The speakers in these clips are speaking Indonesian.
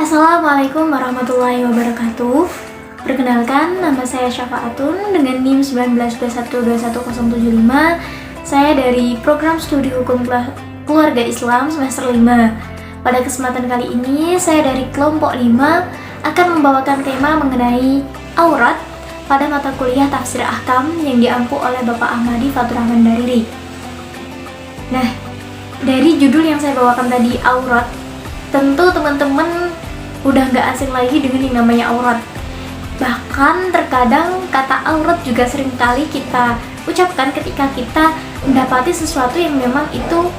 Assalamualaikum warahmatullahi wabarakatuh. Perkenalkan, nama saya Syafa'atun dengan NIM 1921211075. Saya dari Program Studi Hukum Keluarga Islam semester 5. Pada kesempatan kali ini, saya dari kelompok 5 akan membawakan tema mengenai aurat pada mata kuliah Tafsir Ahkam yang diampu oleh Bapak Ahmadi Fatur Rahman Dariri. Nah, dari judul yang saya bawakan tadi, aurat, tentu teman-teman udah nggak asing lagi dengan yang namanya aurat. Bahkan terkadang kata aurat juga sering kali kita ucapkan ketika kita mendapati sesuatu yang memang itu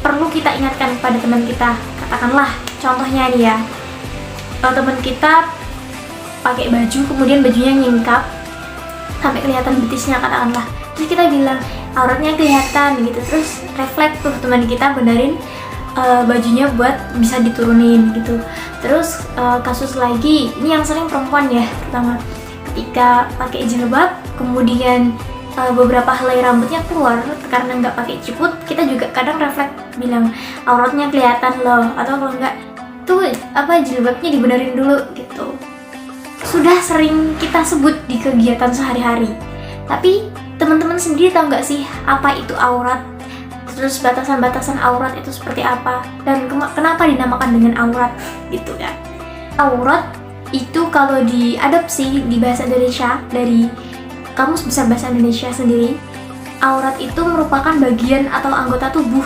perlu kita ingatkan pada teman kita. Katakanlah contohnya nih ya, kalau teman kita pakai baju kemudian bajunya nyingkap sampai kelihatan betisnya katakanlah, terus kita bilang auratnya kelihatan gitu, terus refleks tuh teman kita benerin bajunya buat bisa diturunin gitu. Terus kasus lagi, ini yang sering perempuan ya, pertama ketika pakai jilbab kemudian beberapa helai rambutnya keluar karena nggak pakai ciput, kita juga kadang refleks bilang auratnya kelihatan loh, atau kalau nggak tuh jilbabnya dibenerin dulu gitu. Sudah sering kita sebut di kegiatan sehari-hari, tapi teman-teman sendiri tahu nggak sih apa itu aurat? Terus batasan-batasan aurat itu seperti apa, dan kenapa dinamakan dengan aurat gitu kan. Aurat itu kalau diadopsi di bahasa Indonesia dari Kamus Besar Bahasa Indonesia sendiri, aurat itu merupakan bagian atau anggota tubuh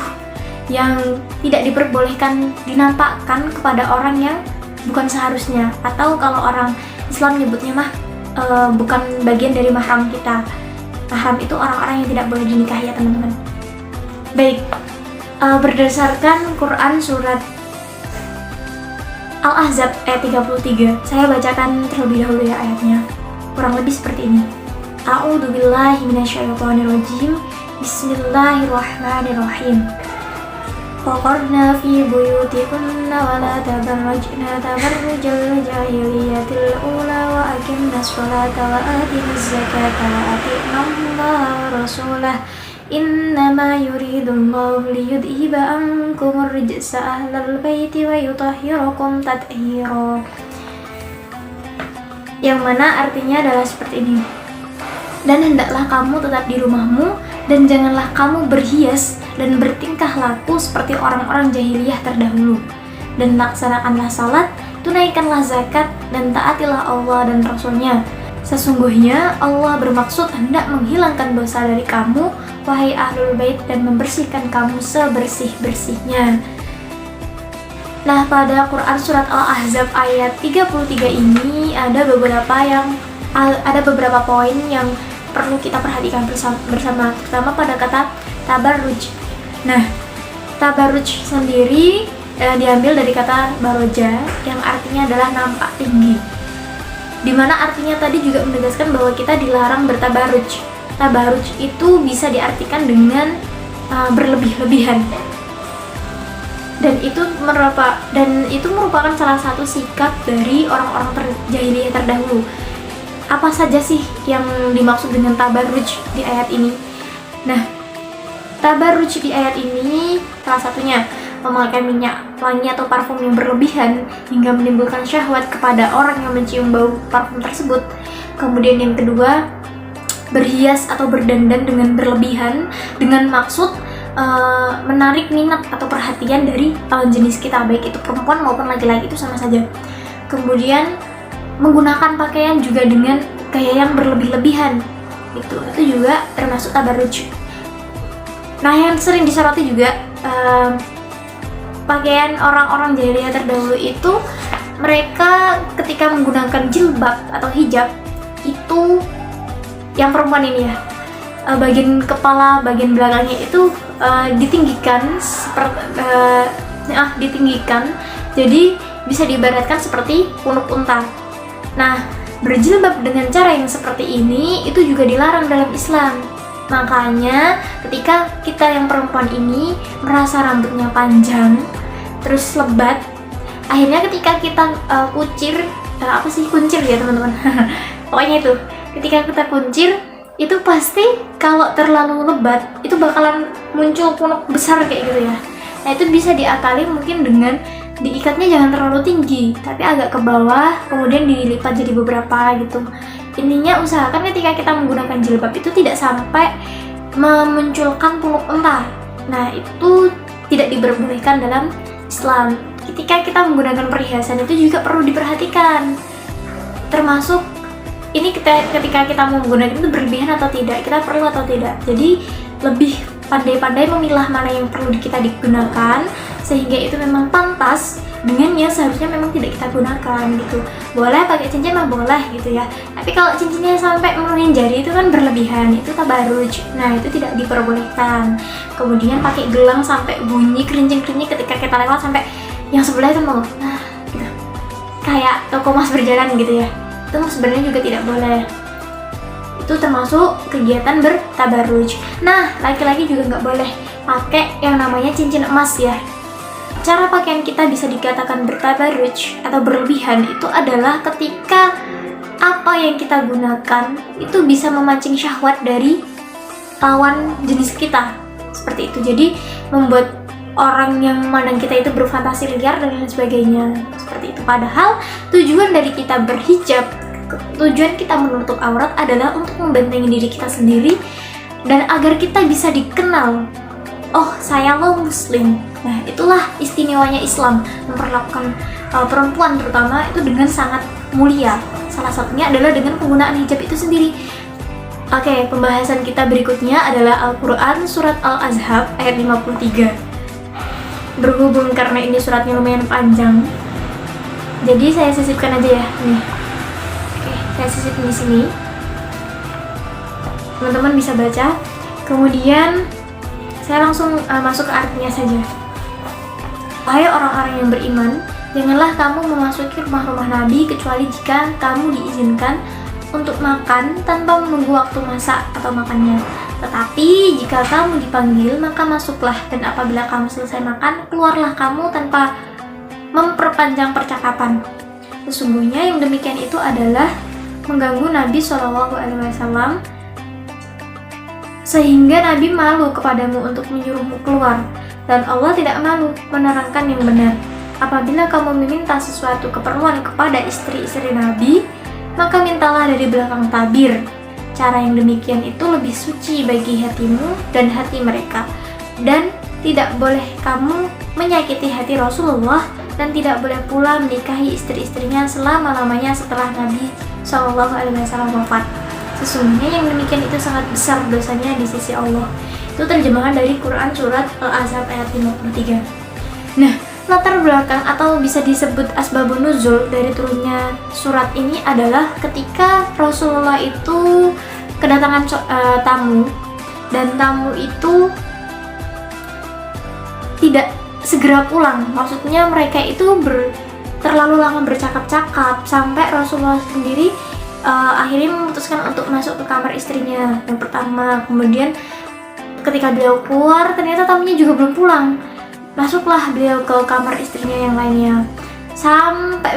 yang tidak diperbolehkan dinampakkan kepada orang yang bukan seharusnya, atau kalau orang Islam nyebutnya bukan bagian dari mahram kita. Mahram itu orang-orang yang tidak boleh dinikahi ya teman-teman. Baik, berdasarkan Quran surat Al-Ahzab ayat 33, saya bacakan terlebih dahulu ya ayatnya. Kurang lebih seperti ini. A'udzubillahi minasyaitonirrajim. Bismillahirrahmanirrahim. Waqarna fi buyutikunna wa la tabarrajna tabarrujal jahiliyatil ula wa aqimnas sholata wa atinaz zakata wa ati'nallaha rasulah. Innama yuridullahu liyudhiba ankumur rijsa ahlal baiti wa yutahhirakum tathira. Yang mana artinya adalah seperti ini. Dan hendaklah kamu tetap di rumahmu, dan janganlah kamu berhias dan bertingkah laku seperti orang-orang jahiliyah terdahulu. Dan laksanakanlah salat, tunaikanlah zakat, dan taatilah Allah dan Rasulnya. Sesungguhnya Allah bermaksud hendak menghilangkan dosa dari kamu, wahai ahlul bait, dan membersihkan kamu sebersih-bersihnya. Nah, pada Quran surat Al-Ahzab ayat 33 ini ada beberapa poin yang perlu kita perhatikan bersama, terutama pada kata tabarruj. Nah, tabarruj sendiri diambil dari kata baroja yang artinya adalah nampak tinggi, dimana artinya tadi juga menegaskan bahwa kita dilarang bertabarruj. Tabarruj itu bisa diartikan dengan berlebih-lebihan, dan itu merupakan salah satu sikap dari orang-orang jahiliyah terdahulu. Apa saja sih yang dimaksud dengan tabarruj di ayat ini? Nah, tabarruj di ayat ini salah satunya memakai minyak wangi atau parfum yang berlebihan hingga menimbulkan syahwat kepada orang yang mencium bau parfum tersebut. Kemudian yang kedua, berhias atau berdandan dengan berlebihan dengan maksud menarik minat atau perhatian dari lawan jenis kita, baik itu perempuan maupun laki-laki, itu sama saja. Kemudian menggunakan pakaian juga dengan gaya yang berlebih-lebihan, itu juga termasuk tabarruj. Nah, yang sering disoroti juga pakaian orang-orang jahiliyah terdahulu itu, mereka ketika menggunakan jilbab atau hijab itu, yang perempuan ini ya, bagian kepala, bagian belakangnya itu ditinggikan, jadi bisa diibaratkan seperti punuk unta. Nah, berjilbab dengan cara yang seperti ini itu juga dilarang dalam Islam. Makanya ketika kita yang perempuan ini merasa rambutnya panjang terus lebat, akhirnya ketika kita kuncir ya teman-teman. Pokoknya itu, ketika kita kuncir itu pasti kalau terlalu lebat itu bakalan muncul punuk besar kayak gitu ya. Nah, itu bisa diakali mungkin dengan diikatnya jangan terlalu tinggi, tapi agak ke bawah, kemudian dilipat jadi beberapa gitu. Intinya usahakan ketika kita menggunakan jilbab itu tidak sampai memunculkan punuk unta. Nah, itu tidak diperbolehkan dalam Islam. Ketika kita menggunakan perhiasan itu juga perlu diperhatikan. Termasuk ini ketika kita mau menggunakan itu berlebihan atau tidak, kita perlu atau tidak. Jadi lebih pandai-pandai memilah mana yang perlu kita digunakan sehingga itu memang pantas dengan yang seharusnya memang tidak kita gunakan gitu. Boleh pakai cincin mah boleh gitu ya. Tapi kalau cincinnya sampai menuhin jari itu kan berlebihan, itu tabarruj. Nah, itu tidak diperbolehkan. Kemudian pakai gelang sampai bunyi kerincing-kerincing ketika kita lewat sampai yang sebelah itu mau gitu. Kayak toko emas berjalan gitu ya. Itu sebenarnya juga tidak boleh. Itu termasuk kegiatan bertabarruj. Nah, laki-laki juga nggak boleh pakai yang namanya cincin emas ya. Cara pakaian kita bisa dikatakan bertabarruj atau berlebihan itu adalah ketika apa yang kita gunakan itu bisa memancing syahwat dari lawan jenis kita. Seperti itu. Jadi membuat orang yang memandang kita itu berfantasi liar dan lain sebagainya. Seperti itu. Padahal tujuan dari kita berhijab, tujuan kita menutup aurat adalah untuk membentengi diri kita sendiri dan agar kita bisa dikenal, oh saya lo muslim. Nah, itulah istimewanya Islam, memperlakukan perempuan terutama itu dengan sangat mulia. Salah satunya adalah dengan penggunaan hijab itu sendiri. Oke, pembahasan kita berikutnya adalah Al-Quran Surat Al-Ahzab ayat 53. Berhubung karena ini suratnya lumayan panjang, jadi saya sisipkan aja ya nih. Oke, saya sisipin di sini. Teman-teman bisa baca. Kemudian saya langsung masuk ke artinya saja. Wahai orang-orang yang beriman, janganlah kamu memasuki rumah-rumah Nabi kecuali jika kamu diizinkan untuk makan tanpa menunggu waktu masak atau makannya. Tetapi jika kamu dipanggil, maka masuklah, dan apabila kamu selesai makan, keluarlah kamu tanpa memperpanjang percakapan. Sesungguhnya yang demikian itu adalah mengganggu Nabi SAW, sehingga Nabi malu kepadamu untuk menyuruhmu keluar, dan Allah tidak malu menerangkan yang benar. Apabila kamu meminta sesuatu keperluan kepada istri-istri Nabi, maka mintalah dari belakang tabir. Cara yang demikian itu lebih suci bagi hatimu dan hati mereka. Dan tidak boleh kamu menyakiti hati Rasulullah, dan tidak boleh pula menikahi istri-istrinya selama-lamanya setelah Nabi SAW wafat. Sesungguhnya yang demikian itu sangat besar dosanya di sisi Allah. Itu terjemahan dari Quran Surat Al-Ahzab ayat 53. Nah, latar belakang atau bisa disebut asbabun nuzul dari turunnya surat ini adalah ketika Rasulullah itu kedatangan tamu, dan tamu itu tidak segera pulang. Maksudnya mereka itu terlalu lama bercakap-cakap sampai Rasulullah sendiri akhirnya memutuskan untuk masuk ke kamar istrinya yang pertama. Kemudian ketika beliau keluar, ternyata tamunya juga belum pulang. Masuklah beliau ke kamar istrinya yang lainnya. Sampai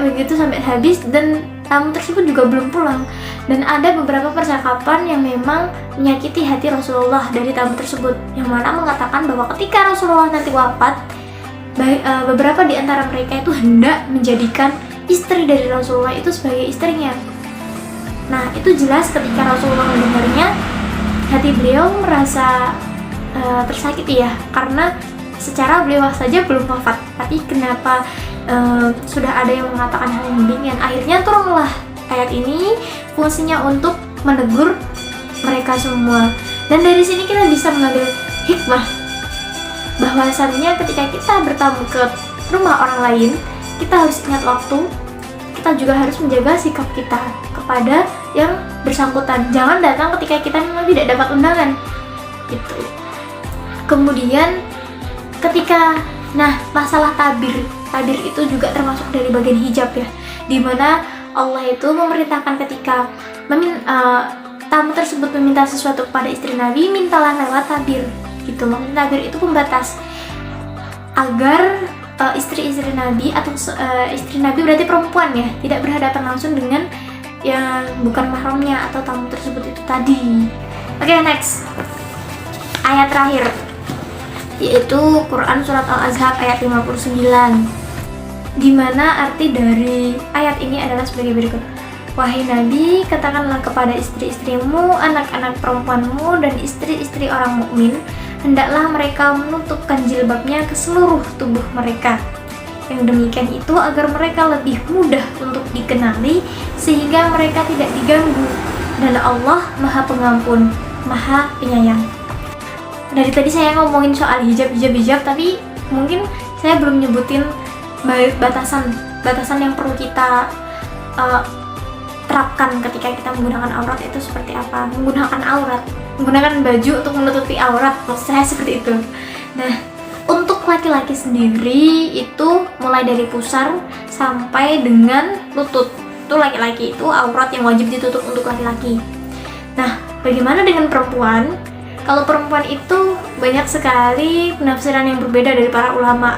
habis, dan tamu tersebut juga belum pulang. Dan ada beberapa percakapan yang memang menyakiti hati Rasulullah dari tamu tersebut, yang mana mengatakan bahwa ketika Rasulullah nanti wafat, beberapa di antara mereka itu hendak menjadikan istri dari Rasulullah itu sebagai istrinya. Nah, itu jelas ketika Rasulullah mendengarnya, hati beliau merasa tersakiti ya, karena secara beliau saja belum wafat, tapi kenapa sudah ada yang mengatakan hal yang demikian. Akhirnya turunlah ayat ini, fungsinya untuk menegur mereka semua. Dan dari sini kita bisa mengambil hikmah bahwasannya ketika kita bertamu ke rumah orang lain, kita harus ingat waktu, kita juga harus menjaga sikap kita kepada yang bersangkutan. Jangan datang ketika kita memang tidak dapat undangan gitu. Kemudian ketika masalah tabir itu juga termasuk dari bagian hijab ya, dimana Allah itu memerintahkan ketika tamu tersebut meminta sesuatu kepada istri Nabi, mintalah lewat tabir gitu. Maksudnya tabir itu pembatas agar istri-istri Nabi atau istri Nabi berarti perempuan ya, tidak berhadapan langsung dengan yang bukan mahramnya atau tamu tersebut itu tadi. Oke, next ayat terakhir, yaitu Quran Surat Al-Ahzab ayat 59. Dimana arti dari ayat ini adalah sebagai berikut. Wahai Nabi, katakanlah kepada istri-istrimu, anak-anak perempuanmu, dan istri-istri orang mukmin, hendaklah mereka menutupkan jilbabnya ke seluruh tubuh mereka. Yang demikian itu agar mereka lebih mudah untuk dikenali, sehingga mereka tidak diganggu. Dan Allah Maha Pengampun, Maha Penyayang. Dari tadi saya ngomongin soal hijab, tapi mungkin saya belum nyebutin batasan yang perlu kita terapkan ketika kita menggunakan aurat itu seperti apa. Menggunakan baju untuk menutupi aurat, maksud saya seperti itu. Nah, untuk laki-laki sendiri itu mulai dari pusar sampai dengan lutut. Itu laki-laki itu aurat yang wajib ditutup untuk laki-laki. Nah, bagaimana dengan perempuan? Kalau perempuan itu banyak sekali penafsiran yang berbeda dari para ulama.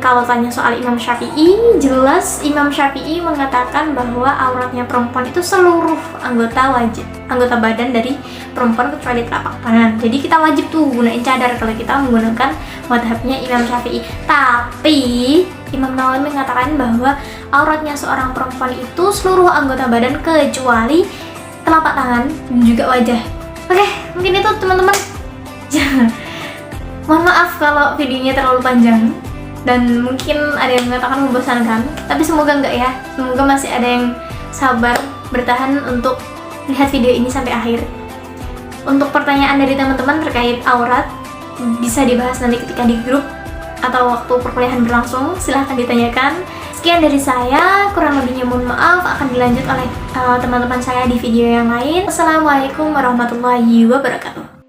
Kalau tanya soal Imam Syafi'i, jelas Imam Syafi'i mengatakan bahwa auratnya perempuan itu seluruh anggota badan dari perempuan kecuali telapak tangan. Jadi kita wajib tuh gunain cadar kalau kita menggunakan madhabnya Imam Syafi'i. Tapi Imam Nawawi mengatakan bahwa auratnya seorang perempuan itu seluruh anggota badan kecuali telapak tangan dan juga wajah. Oke, mungkin itu teman-teman. Mohon maaf kalau videonya terlalu panjang dan mungkin ada yang mengatakan membosankan, tapi semoga enggak ya. Semoga masih ada yang sabar bertahan untuk lihat video ini sampai akhir. Untuk pertanyaan dari teman-teman terkait aurat bisa dibahas nanti ketika di grup atau waktu perkuliahan berlangsung, silahkan ditanyakan. Sekian dari saya, kurang lebihnya mohon maaf, akan dilanjut oleh teman-teman saya di video yang lain. Assalamualaikum warahmatullahi wabarakatuh.